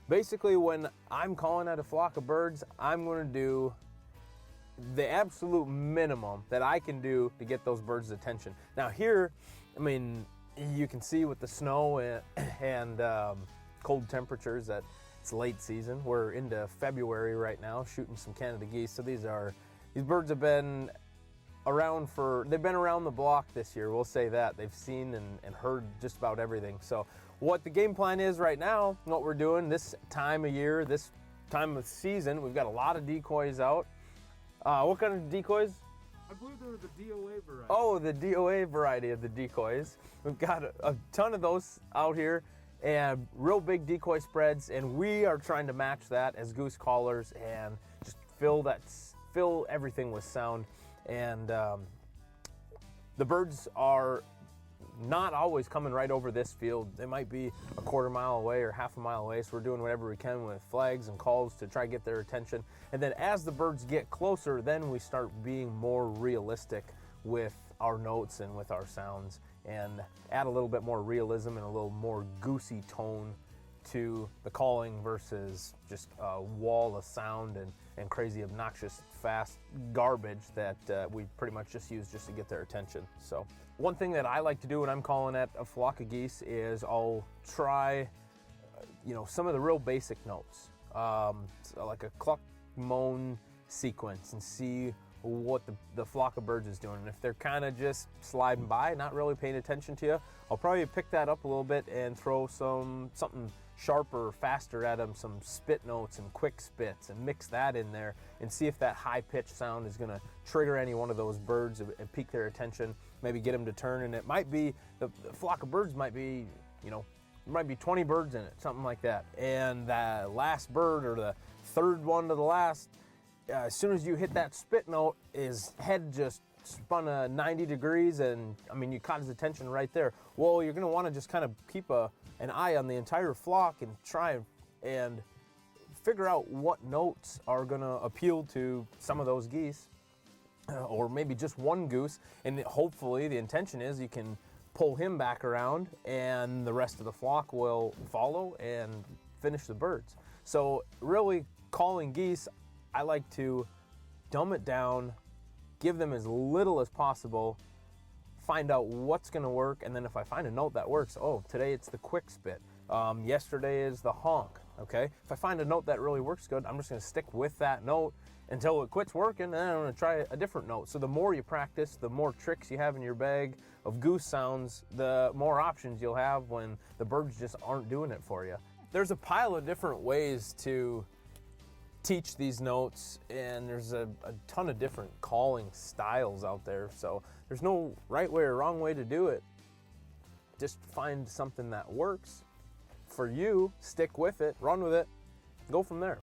basically when I'm calling at a flock of birds, I'm going to do the absolute minimum that I can do to get those birds' attention. Now here, I mean, you can see with the snow and cold temperatures that it's late season. We're into February right now, shooting some Canada geese. So these birds have been they've been around the block this year, we'll say that. They've seen and heard just about everything. So what the game plan is right now, what we're doing this time of year, this time of season, we've got a lot of decoys out. What kind of decoys? I believe they were the DOA variety. Oh, the DOA variety of the decoys. We've got a ton of those out here and real big decoy spreads, and we are trying to match that as goose callers and just fill everything with sound. And the birds are not always coming right over this field. They might be a quarter mile away or half a mile away, so we're doing whatever we can with flags and calls to try to get their attention. And then as the birds get closer, then we start being more realistic with our notes and with our sounds and add a little bit more realism and a little more goosey tone to the calling versus just a wall of sound and crazy, obnoxious, fast garbage that we pretty much just use just to get their attention. So one thing that I like to do when I'm calling at a flock of geese is I'll try, some of the real basic notes, so like a cluck, moan sequence, and see what the flock of birds is doing. And if they're kind of just sliding by, not really paying attention to you, I'll probably pick that up a little bit and throw something sharper, faster at them, some spit notes and quick spits, and mix that in there and see if that high-pitched sound is going to trigger any one of those birds and pique their attention, maybe get them to turn. And it might be, the flock of birds might be, there might be 20 birds in it, something like that. And the last bird, or the third one to the last, as soon as you hit that spit note, his head just spun 90 degrees, and you caught his attention right there. Well, you're going to want to just kind of keep an eye on the entire flock and try and figure out what notes are going to appeal to some of those geese, or maybe just one goose, and hopefully the intention is you can pull him back around and the rest of the flock will follow and finish the birds. So really, calling geese, I like to dumb it down, give them as little as possible, find out what's going to work, and then if I find a note that works, today it's the quick spit. Yesterday is the honk, okay? If I find a note that really works good, I'm just going to stick with that note until it quits working, and then I'm going to try a different note. So the more you practice, the more tricks you have in your bag of goose sounds, the more options you'll have when the birds just aren't doing it for you. There's a pile of different ways to teach these notes, and there's a ton of different calling styles out there, so there's no right way or wrong way to do it. Just find something that works for you, stick with it, run with it, go from there.